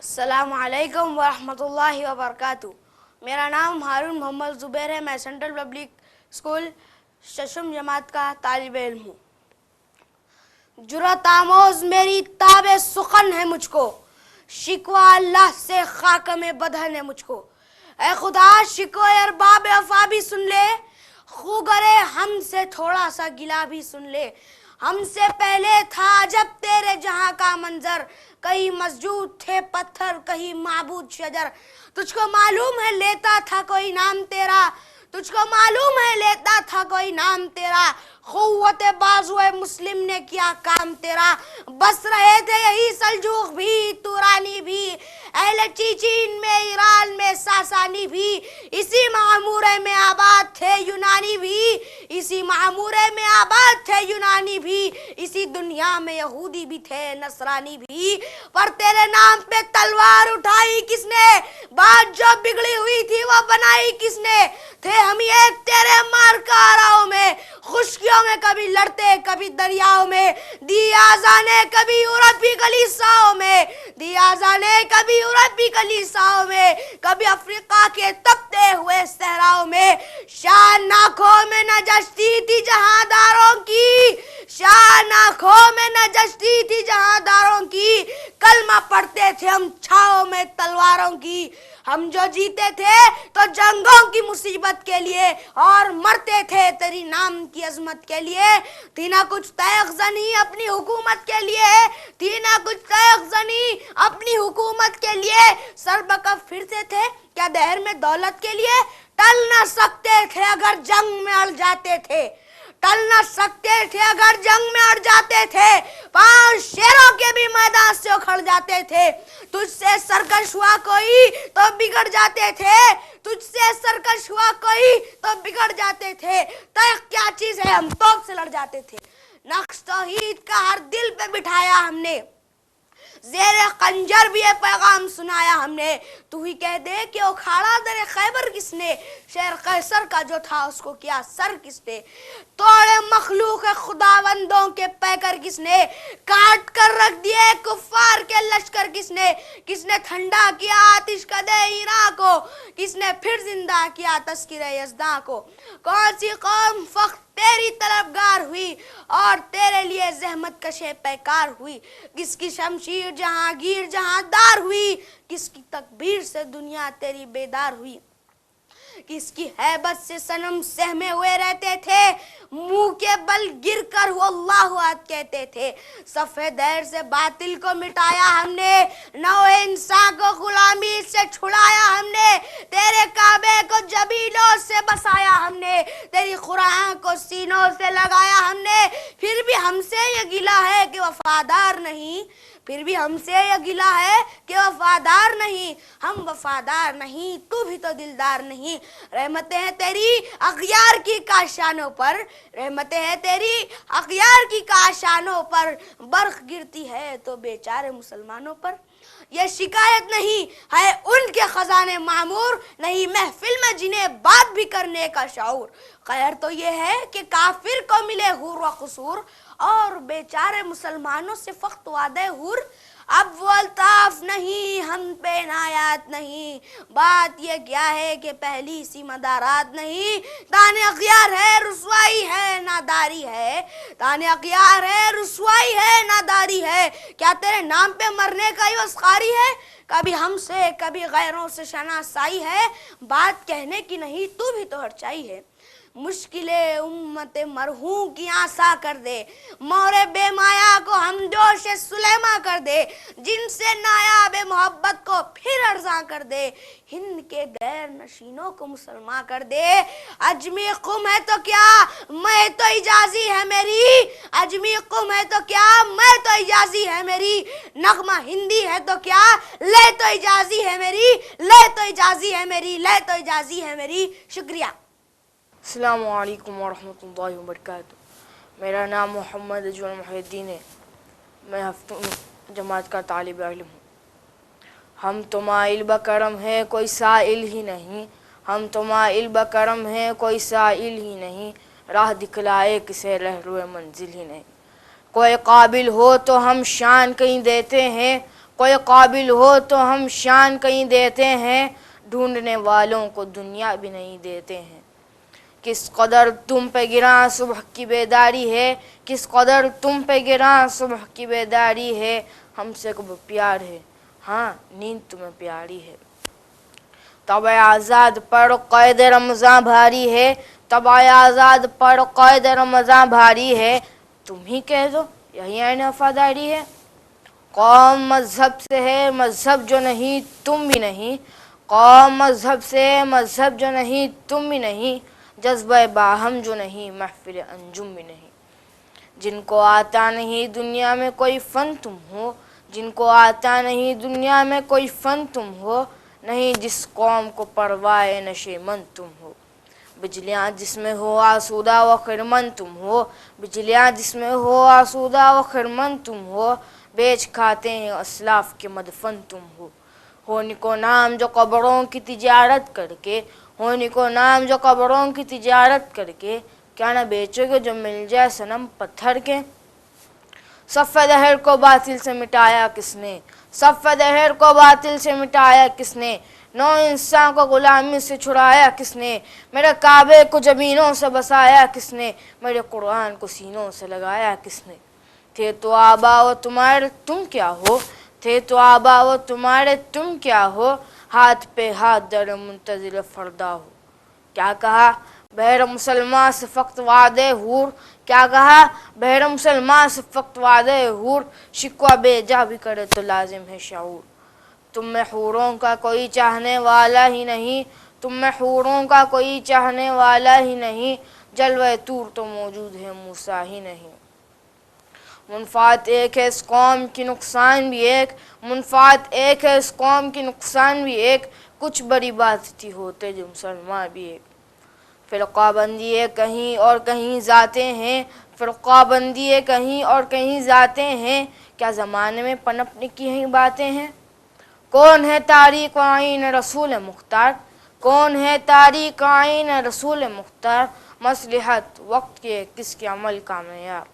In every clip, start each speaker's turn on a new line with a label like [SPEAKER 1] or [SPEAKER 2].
[SPEAKER 1] السلام علیکم ورحمۃ اللہ وبرکاتہ۔ میرا نام ہارون محمد زبیر ہے۔ میں سینٹرل پبلک اسکول ششم جماعت کا طالب علم ہوں۔ جرأت آموز میری تاب سخن ہے مجھ کو، شکوہ اللہ سے خاکم بدہن ہے مجھ کو۔ اے خدا شکوہ ارباب وفا بھی سن لے، خو گرے ہم سے تھوڑا سا گلا بھی سن لے۔ ہم سے پہلے تھا عجب تیرے جہاں کا منظر، کہیں مسجود تھے پتھر کہیں معبود شجر۔ تجھ کو معلوم ہے لیتا تھا کوئی نام تیرا، تجھ کو معلوم ہے لیتا تھا کوئی نام تیرا، قوت بازو مسلم نے کیا کام تیرا۔ بس رہے تھے یہی سلجوق بھی تورانی بھی، اہل چیچین میں ایران میں ساسانی بھی، اسی معمورے میں آباد تھے یونانی بھی، اسی معمورے میں آباد تھے یونانی بھی، اسی دنیا میں یہودی بھی تھے نصرانی بھی۔ پر تیرے نام پہ تلوار اٹھائی کس نے، بات جو بگڑی ہوئی تھی وہ بنائی کس نے۔ تھے ہم ایک تیرے مارکاراؤں میں، خشکیوں میں کبھی لڑتے کبھی دریاؤں میں، دی آزانے کبھی یورپی کلیساؤں میں، دی آزانے کبھی یورپی کلیساؤں میں، کبھی افریقہ کے تپتے ہوئے صحراؤں میں۔ شان آنکھوں میں نجشتی تھی جہاں داروں کی، شان آنکھوں میں نجشتی تھی جہاں داروں کی، کلمہ پڑھتے تھے ہم چھاؤں میں تلواروں کی۔ ہم جو جیتے تھے تو جنگوں کی مصیبت کے لیے، اور مرتے تھے تیری نام کی عظمت کے لیے۔ تھی نہ کچھ تیغ زنی اپنی حکومت کے لیے، تھی نہ کچھ تیغ زنی اپنی حکومت کے لیے، سر بکف پھرتے تھے کیا دہر میں دولت کے لیے۔ ٹل نہ سکتے تھے اگر جنگ میں اڑ جاتے تھے، ٹل نہ سکتے تھے اگر جنگ میں اڑ جاتے تھے، پاؤں شیروں کے بھی میدان سے اکھڑ جاتے تھے۔ تجھ سے سرکش ہوا کوئی تو بگڑ جاتے تھے، تجھ سے سرکش ہوا کوئی تو بگڑ جاتے تھے۔ تیغ کیا چیز ہے ہم توپ سے لڑ جاتے تھے۔ نقش توحید کا ہر دل پہ بٹھایا ہم نے، زیر خنجر بھی یہ پیغام سنایا ہم نے۔ تو ہی کہہ دے کہ اکھاڑا در خیبر کس نے، شہر قیصر کا جو تھا اس کو کیا سر کس نے۔ توڑے مخلوق خداوندوں کے پیکر کس نے، کاٹ کر رکھ دیے کفار کے لشکر کس نے۔ کس نے ٹھنڈا کیا آتش کدے ایراں کو، کس نے پھر زندہ کیا تذکرہ یزداں کو۔ کون سی قوم فخر تیری طلبگار ہوئی، اور تیرے لیے زحمت کش پیکار ہوئی۔ کس کی شمشیر جہانگیر جہاں دار ہوئی، کس کی تکبیر سے دنیا تیری بیدار ہوئی۔ کس کی ہیبت سے صنم سہمے ہوئے رہتے تھے، منہ کے بل گر کر وہ اللہ احد کہتے تھے۔ صفحہ دیر سے باطل کو مٹایا ہم نے، نو انسان کو غلامی سے چھڑایا ہم نے۔ تیرے کعبے کو جبینوں سے بسایا ہم نے، تیری قرآن کو سینوں سے لگایا ہم نے۔ پھر بھی ہم سے یہ گلہ ہے کہ وفادار نہیں، پھر بھی ہم سے یہ گلہ ہے کہ وفادار نہیں۔ ہم وفادار نہیں تو بھی تو دلدار نہیں۔ رحمتیں ہیں تیری اغیار کی کاشانوں پر، رحمتیں ہیں تیری اغیار کی کاشانوں پر، برق گرتی ہے تو بیچارے مسلمانوں پر۔ یہ شکایت نہیں ہے ان کے خزانے معمور، نہیں محفل میں جنہیں بات بھی کرنے کا شعور۔ خیر تو یہ ہے کہ کافر کو ملے حور و قصور، اور بیچارے مسلمانوں سے فقط وعدہ حور۔ اب وہ الطاف نہیں ہم پہ عنایات نہیں، بات یہ کیا ہے کہ پہلی سی مدارات نہیں۔ تان اغیار ہے رسوائی ہے ناداری ہے، تان اغیار ہے رسوائی ہے ناداری ہے۔ کیا تیرے نام پہ مرنے کا ہی وسخاری ہے، کبھی ہم سے کبھی غیروں سے شناسائی ہے۔ بات کہنے کی نہیں تو بھی تو ہرچائی ہے۔ مشکل امت مرحوم کی آسا کر دے، مور بے مایا کو ہم جوش سلیما کر دے، جن سے نایاب محبت کو پھر ارزاں کر دے، ہند کے غیر نشینوں کو مسلمان کر دے۔ عجمی قوم ہے تو کیا میں تو اجازی ہے میری، عجمی قوم ہے تو کیا میں تو اجازی ہے میری، نغمہ ہندی ہے تو کیا لے تو اجازی ہے میری، لے تو اجازی ہے میری، لے تو اجازی ہے میری۔ شکریہ۔
[SPEAKER 2] السلام علیکم ورحمۃ اللہ وبرکاتہ۔ میرا نام محمد اجول محی الدین ہے، میں ہفتم جماعت کا طالب علم ہوں۔ ہم تو مائل بکرم ہے کوئی سائل ہی نہیں، ہم تو مائل بکرم ہے کوئی سائل ہی نہیں، راہ دکھلائے کسے رہرو منزل ہی نہیں۔ کوئی قابل ہو تو ہم شان کہیں دیتے ہیں، کوئی قابل ہو تو ہم شان کہیں دیتے ہیں، ڈھونڈنے والوں کو دنیا بھی نہیں دیتے ہیں۔ کس قدر تم پہ گراں صبح کی بیداری ہے، کس قدر تم پہ گراں صبح کی بیداری ہے، ہم سے کب پیار ہے، ہاں نیند تمہیں پیاری ہے۔ طبع آزاد پر قید رمضاں بھاری ہے، طبع آزاد پر قید رمضاں بھاری ہے، تم ہی کہہ دو یہی عین وفاداری ہے۔ قوم مذہب سے ہے مذہب جو نہیں تم بھی نہیں، قوم مذہب سے مذہب جو نہیں تم بھی نہیں، جذبہ باہم جو نہیں محفل انجم بھی نہیں۔ جن کو آتا نہیں دنیا میں کوئی فن تم ہو، جن کو آتا نہیں دنیا میں کوئی فن تم ہو، نہیں جس قوم کو پرواہ نشے من تم ہو۔ بجلیاں جس میں ہو آسودہ و خرمن تم ہو، بجلیاں جس میں ہو آسودہ و خرمن تم ہو، بیچ کھاتے ہیں اسلاف کے مدفن تم ہو نکو نام جو قبروں کی تجارت کر کے، ہو نکو نام جو قبروں کی تجارت کر کے، کیا نہ بیچو گے جو مل جائے صنم پتھر کے۔ صف دہر کو باطل سے مٹایا کس نے، صف دہر کو باطل سے مٹایا کس نے، نو انسان کو غلامی سے چھڑایا کس نے، میرے کعبے کو زمینوں سے بسایا کس نے، میرے قرآن کو سینوں سے لگایا کس نے۔ تھے تو آبا و تمہارے تم کیا ہو، تھے تو آبا و تمہارے تم کیا ہو، ہاتھ پہ ہاتھ در منتظر فردا ہو۔ کیا کہا بہر مسلمان سے فقط وعدے حور، کیا کہا بہر مسلمان سے فقط وعدے حور، شکوہ بے جا بھی کرے تو لازم ہے شعور۔ تم میں حوروں کا کوئی چاہنے والا ہی نہیں، تم میں حوروں کا کوئی چاہنے والا ہی نہیں، جلوہ طور تو موجود ہے موسیٰ ہی نہیں۔ منفعت ایک ہے اس قوم کی نقصان بھی ایک، منفعت ایک ہے اس قوم کی نقصان بھی ایک، کچھ بڑی بات تھی ہوتے جو مسلمان بھی ایک۔ فرقہ بندی ہے کہیں اور کہیں ذاتیں ہیں، فرقہ بندی ہے کہیں اور کہیں ذاتیں ہیں، کیا زمانے میں پنپنے کی ہیں باتیں ہیں۔ کون ہے تاریخ آئین رسول مختار، کون ہے تاریخ آئین رسول مختار، مصلحت وقت کے کس کے عمل کا معیار۔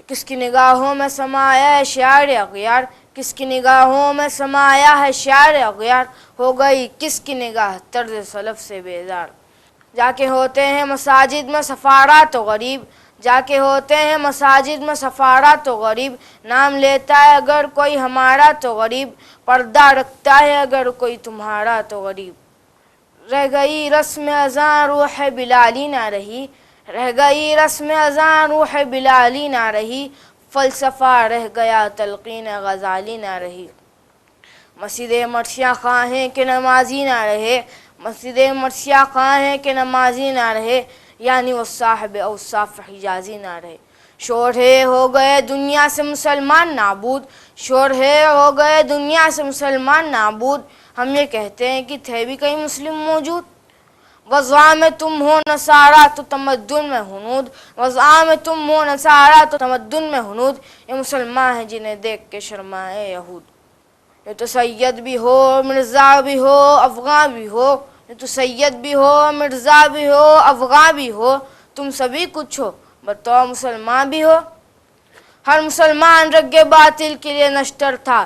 [SPEAKER 2] کس کی نگاہوں میں سمایا ہے شعر اغیار، کس کی نگاہوں میں سمایا ہے شعر اغیار، ہو گئی کس کی نگاہ طرز سلف سے بیزار۔ جا کے ہوتے ہیں مساجد میں سفارہ تو غریب، جا کے ہوتے ہیں مساجد میں سفارہ تو غریب، نام لیتا ہے اگر کوئی ہمارا تو غریب، پردہ رکھتا ہے اگر کوئی تمہارا تو غریب۔ رہ گئی رسم اذاں روح بلالی نہ رہی، رہ گئی رسم اذاں روح بلالی نہ رہی، فلسفہ رہ گیا تلقین غزالی نہ رہی۔ مسجد مرثیہ خواہیں کہ نمازی نہ رہے، مسجد مرثیہ خواہیں کہ نمازی نہ رہے، یعنی وہ صاحب اوصاف حجازی نہ رہے۔ شور ہے ہو گئے دنیا سے مسلمان نابود، شور ہے ہو گئے دنیا سے مسلمان نابود، ہم یہ کہتے ہیں کہ تھے بھی کہیں مسلم موجود۔ وضع میں تم ہو نصارہ تو تمدن میں ہنود، وضع میں تم ہو نصارہ تو تمدن میں ہنود، یہ مسلمان ہیں جنہیں دیکھ کے شرمائے یہود۔ یہ تو سید بھی ہو مرزا بھی ہو افغاں بھی ہو، یہ تو سید بھی ہو مرزا بھی ہو افغاں بھی ہو، تم سبھی کچھ ہو بطور مسلمان بھی ہو۔ ہر مسلمان رگ باطل کے لیے نشتر تھا،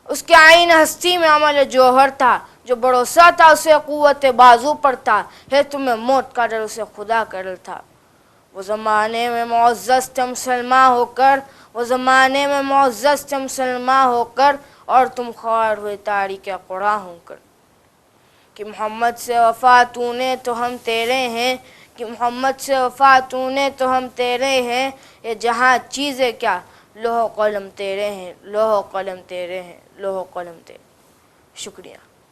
[SPEAKER 2] اس کے عین ہستی میں عمل جوہر تھا، جو بھروسہ تھا اسے قوت بازو پر تھا، ہے تمہیں موت کا ڈر اسے خدا کا ڈر تھا۔ وہ زمانے میں معزز تھے مسلمان ہو کر، وہ زمانے میں معزز تھے مسلمان ہو کر، اور تم خوار ہوئے تاریک قرآن ہو کر۔ کہ محمد سے وفا تو نے تو ہم تیرے ہیں، کہ محمد سے وفا تو نے تو ہم تیرے ہیں، یہ جہاں چیزیں کیا لوح و قلم تیرے ہیں، لوح و قلم تیرے ہیں، لوح و قلم تیرے۔ شکریہ۔